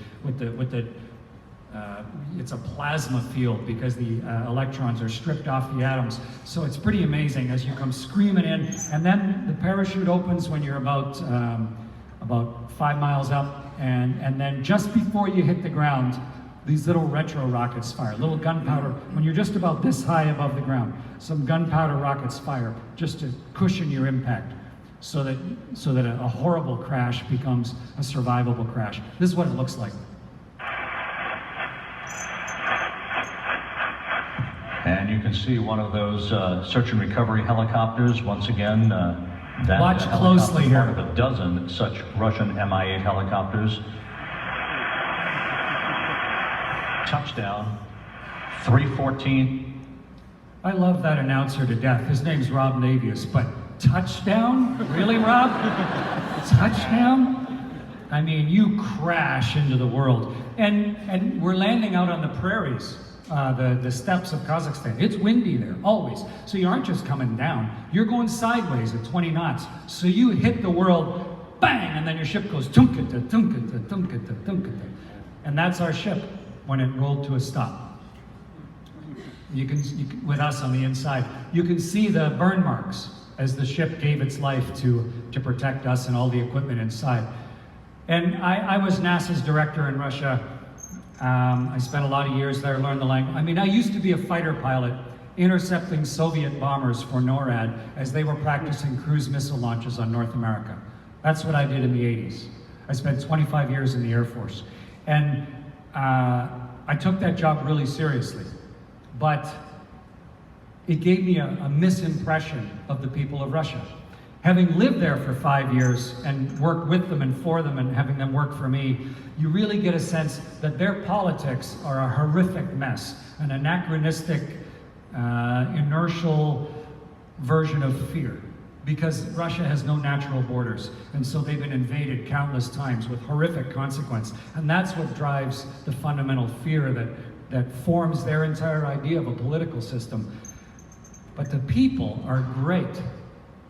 it's a plasma field because the electrons are stripped off the atoms. So it's pretty amazing as you come screaming in. And then the parachute opens when you're about 5 miles up. And then just before you hit the ground, these little retro rockets fire, little gunpowder. When you're just about this high above the ground, some gunpowder rockets fire just to cushion your impact so that a horrible crash becomes a survivable crash. This is what it looks like. And you can see one of those search and recovery helicopters. Once again, that watch closely here. One of a dozen such Russian Mi-8 helicopters. Touchdown, 3:14. I love that announcer to death. His name's Rob Navius, but touchdown? Really, Rob? Touchdown? I mean, you crash into the world. And we're landing out on the prairies. The steppes of Kazakhstan. It's windy there, always. So you aren't just coming down, you're going sideways at 20 knots. So you hit the world, bang, and then your ship goes tunkata, tunkata, tunkata, tunkata. And that's our ship when it rolled to a stop. You can, with us on the inside, you can see the burn marks as the ship gave its life to protect us and all the equipment inside. And I was NASA's director in Russia. I spent a lot of years there, learned the language. I mean, I used to be a fighter pilot intercepting Soviet bombers for NORAD as they were practicing cruise missile launches on North America. That's what I did in the 80s. I spent 25 years in the Air Force. And I took that job really seriously. But it gave me a misimpression of the people of Russia. Having lived there for 5 years and worked with them and for them and having them work for me, you really get a sense that their politics are a horrific mess, an anachronistic, inertial version of fear. Because Russia has no natural borders, and so they've been invaded countless times with horrific consequence. And that's what drives the fundamental fear that forms their entire idea of a political system. But the people are great.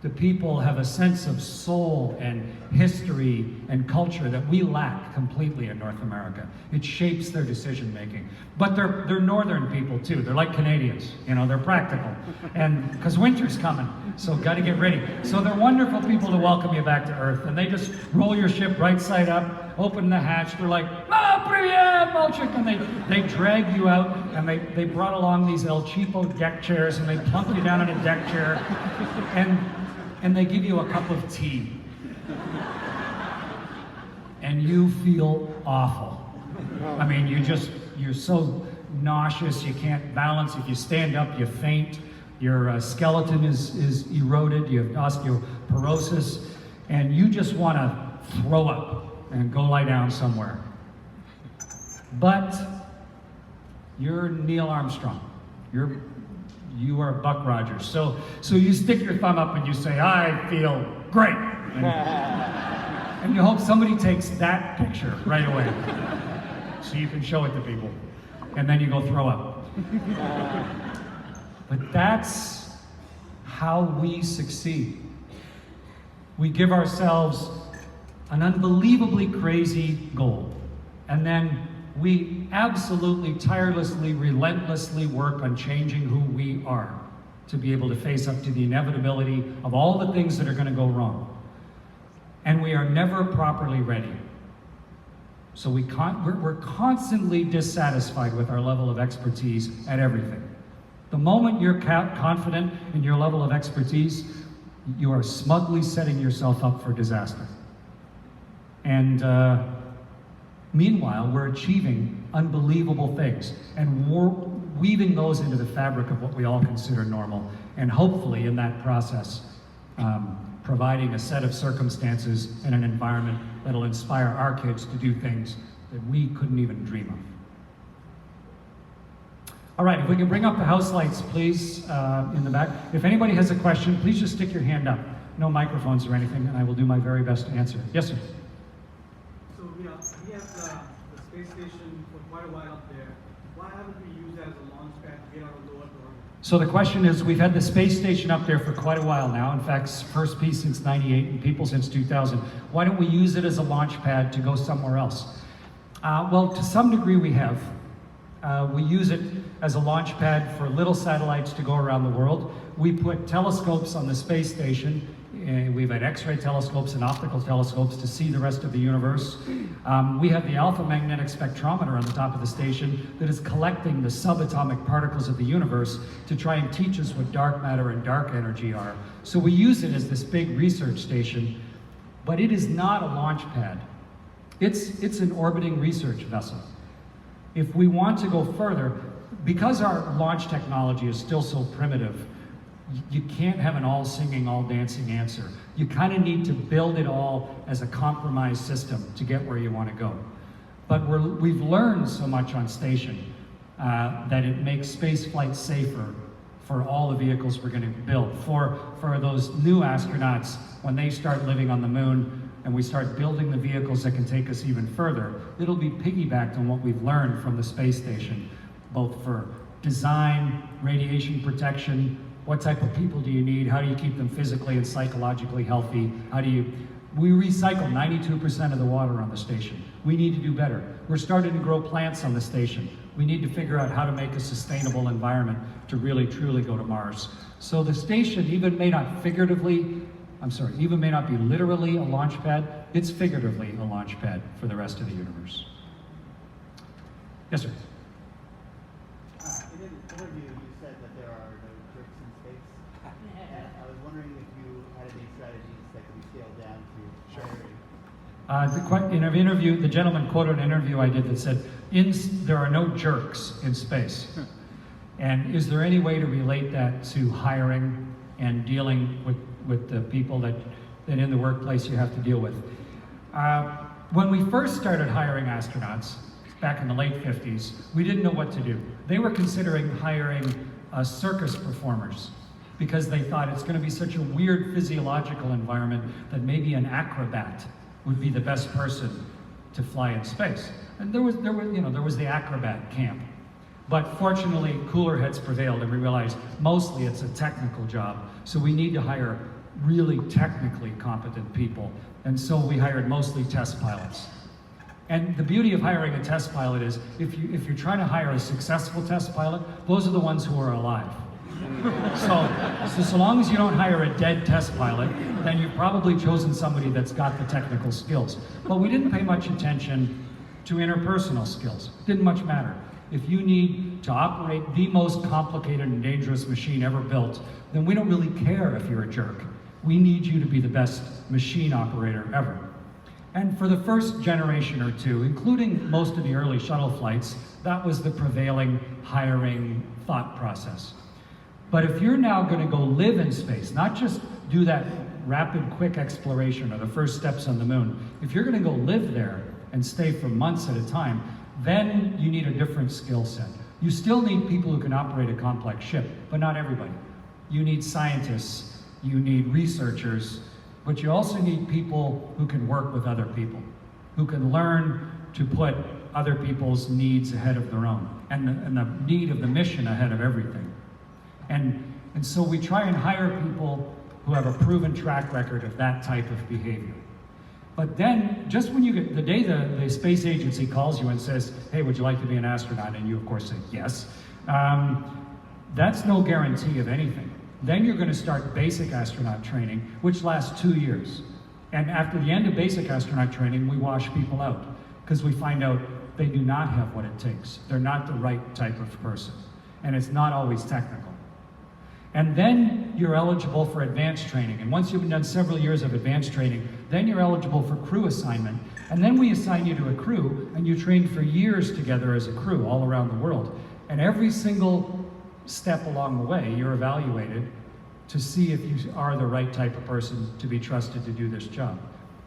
The people have a sense of soul and history and culture that we lack completely in North America. It shapes their decision making. But they're northern people too. They're like Canadians, you know, they're practical. And because winter's coming, so got to get ready. So they're wonderful people to welcome you back to Earth. And they just roll your ship right side up, open the hatch. They're like, "Ah, привет, Malchik," and they drag you out, and they brought along these El Cheapo deck chairs, and they plunk you down in a deck chair. And they give you a cup of tea. And you feel awful. I mean, you're so nauseous, you can't balance. If you stand up, you faint. Your skeleton is eroded, you have osteoporosis, and you just want to throw up and go lie down somewhere. But you're Neil Armstrong. You are Buck Rogers. So you stick your thumb up and you say, "I feel great." And you hope somebody takes that picture right away so you can show it to people. And then you go throw up. But that's how we succeed. We give ourselves an unbelievably crazy goal. And then we absolutely, tirelessly, relentlessly work on changing who we are to be able to face up to the inevitability of all the things that are going to go wrong. And we are never properly ready. So we're constantly dissatisfied with our level of expertise at everything. The moment you're confident in your level of expertise, you are smugly setting yourself up for disaster. And meanwhile, we're achieving unbelievable things, and we're weaving those into the fabric of what we all consider normal, and hopefully in that process, providing a set of circumstances and an environment that'll inspire our kids to do things that we couldn't even dream of. All right, if we can bring up the house lights, please, in the back. If anybody has a question, please just stick your hand up. No microphones or anything, and I will do my very best to answer. Yes, sir. So we have the space station for quite a while up there. Why haven't we used that as a launch pad to get out of low Earth orbit? So the question is, we've had the space station up there for quite a while now. In fact, first piece since '98 and people since 2000. Why don't we use it as a launch pad to go somewhere else? Well, to some degree we have. We use it as a launch pad for little satellites to go around the world. We put telescopes on the space station. We've had X-ray telescopes and optical telescopes to see the rest of the universe. We have the alpha magnetic spectrometer on the top of the station that is collecting the subatomic particles of the universe to try and teach us what dark matter and dark energy are. So we use it as this big research station, but it is not a launch pad. It's an orbiting research vessel. If we want to go further, because our launch technology is still so primitive, you can't have an all singing, all dancing answer. You kind of need to build it all as a compromise system to get where you want to go. But we've learned so much on station that it makes space flight safer for all the vehicles we're going to build. For those new astronauts, when they start living on the moon, and we start building the vehicles that can take us even further, it'll be piggybacked on what we've learned from the space station, both for design, radiation protection, what type of people do you need, how do you keep them physically and psychologically healthy, we recycle 92% of the water on the station. We need to do better. We're starting to grow plants on the station. We need to figure out how to make a sustainable environment to really, truly go to Mars. So the station even may not be literally a launch pad, it's figuratively a launch pad for the rest of the universe. Yes, sir. In an interview, you said that there are no jerks in space. And I was wondering if you had any strategies that could be scaled down to hiring. The gentleman quoted an interview I did that said, there are no jerks in space. And is there any way to relate that to hiring and dealing with the people that in the workplace you have to deal with? When we first started hiring astronauts, back in the late 50s, we didn't know what to do. They were considering hiring circus performers because they thought it's going to be such a weird physiological environment that maybe an acrobat would be the best person to fly in space. And there was the acrobat camp. But fortunately, cooler heads prevailed, and we realized mostly it's a technical job. So we need to hire really technically competent people. And so we hired mostly test pilots. And the beauty of hiring a test pilot is if you're trying to hire a successful test pilot, those are the ones who are alive. So long as you don't hire a dead test pilot, then you've probably chosen somebody that's got the technical skills. But we didn't pay much attention to interpersonal skills. Didn't much matter. If you need to operate the most complicated and dangerous machine ever built, then we don't really care if you're a jerk. We need you to be the best machine operator ever. And for the first generation or two, including most of the early shuttle flights, that was the prevailing hiring thought process. But if you're now going to go live in space, not just do that rapid, quick exploration or the first steps on the moon, if you're going to go live there and stay for months at a time, then you need a different skill set. You still need people who can operate a complex ship, but not everybody. You need scientists, you need researchers, but you also need people who can work with other people, who can learn to put other people's needs ahead of their own, and the need of the mission ahead of everything. And so we try and hire people who have a proven track record of that type of behavior. But then, just when you get, the day the space agency calls you and says, hey, would you like to be an astronaut? And you of course say yes. That's no guarantee of anything. Then you're going to start basic astronaut training, which lasts 2 years. And after the end of basic astronaut training, we wash people out because we find out they do not have what it takes. They're not the right type of person. And it's not always technical. And then you're eligible for advanced training. And once you've done several years of advanced training, then you're eligible for crew assignment. And then we assign you to a crew, and you train for years together as a crew all around the world. And every single step along the way, you're evaluated to see if you are the right type of person to be trusted to do this job.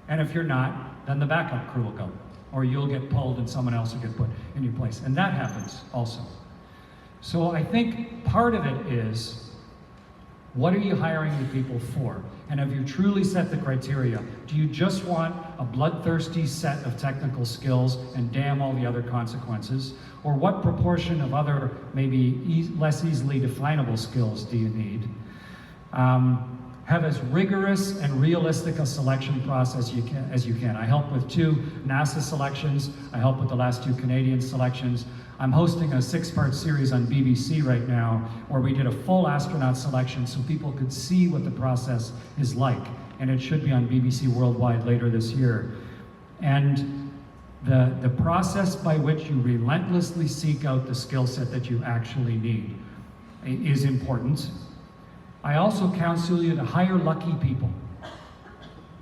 And if you're not, then the backup crew will go. Or you'll get pulled and someone else will get put in your place. And that happens also. So I think part of it is, what are you hiring the people for? And have you truly set the criteria? Do you just want a bloodthirsty set of technical skills and damn all the other consequences? Or what proportion of other, maybe less easily definable skills do you need? Have as rigorous and realistic a selection process as you can. I help with 2 NASA selections. I help with the last 2 Canadian selections. I'm hosting a 6-part series on BBC right now where we did a full astronaut selection so people could see what the process is like. And it should be on BBC Worldwide later this year. And the process by which you relentlessly seek out the skill set that you actually need is important. I also counsel you to hire lucky people,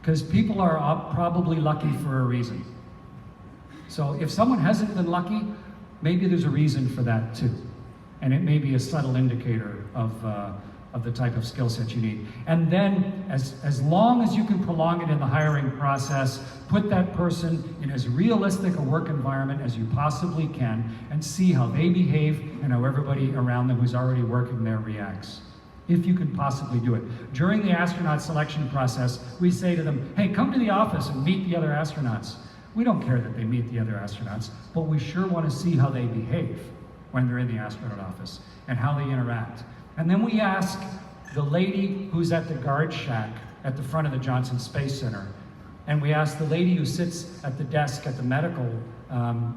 because people are probably lucky for a reason. So if someone hasn't been lucky, maybe there's a reason for that too. And it may be a subtle indicator of the type of skill set you need. And then, as long as you can prolong it in the hiring process, put that person in as realistic a work environment as you possibly can and see how they behave and how everybody around them who's already working there reacts, if you can possibly do it. During the astronaut selection process, we say to them, hey, come to the office and meet the other astronauts. We don't care that they meet the other astronauts, but we sure want to see how they behave when they're in the astronaut office and how they interact. And then we ask the lady who's at the guard shack at the front of the Johnson Space Center, and we ask the lady who sits at the desk at the medical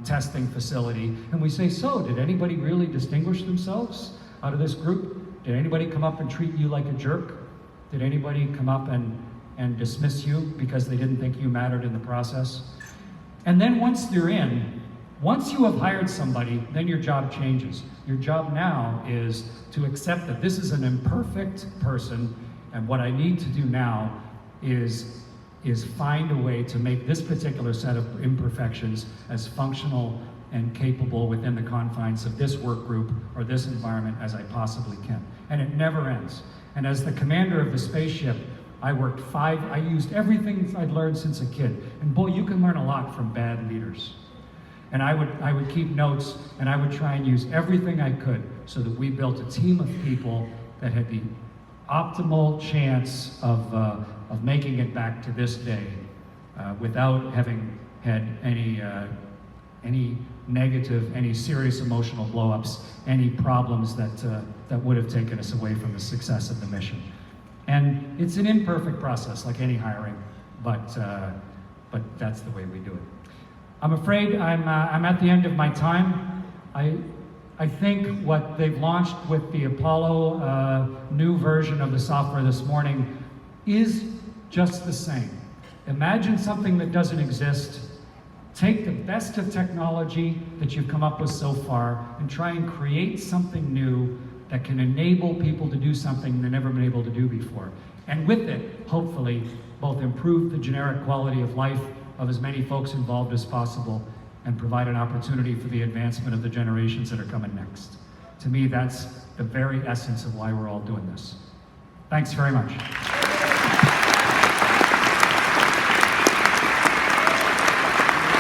testing facility, and we say, so, did anybody really distinguish themselves out of this group? Did anybody come up and treat you like a jerk? Did anybody come up and dismiss you because they didn't think you mattered in the process? And then once they're in, once you have hired somebody, then your job changes. Your job now is to accept that this is an imperfect person, and what I need to do now is find a way to make this particular set of imperfections as functional and capable within the confines of this work group or this environment as I possibly can. And it never ends. And as the commander of the spaceship, I used everything I'd learned since a kid. And boy, you can learn a lot from bad leaders. And I would keep notes, and I would try and use everything I could so that we built a team of people that had the optimal chance of making it back to this day without having had any negative, any serious emotional blow-ups, any problems that would have taken us away from the success of the mission. And it's an imperfect process, like any hiring, but that's the way we do it. I'm afraid I'm at the end of my time. I think what they've launched with the Apollo new version of the software this morning is just the same. Imagine something that doesn't exist. Take the best of technology that you've come up with so far and try and create something new that can enable people to do something they've never been able to do before. And with it, hopefully, both improve the generic quality of life of as many folks involved as possible and provide an opportunity for the advancement of the generations that are coming next. To me, that's the very essence of why we're all doing this. Thanks very much.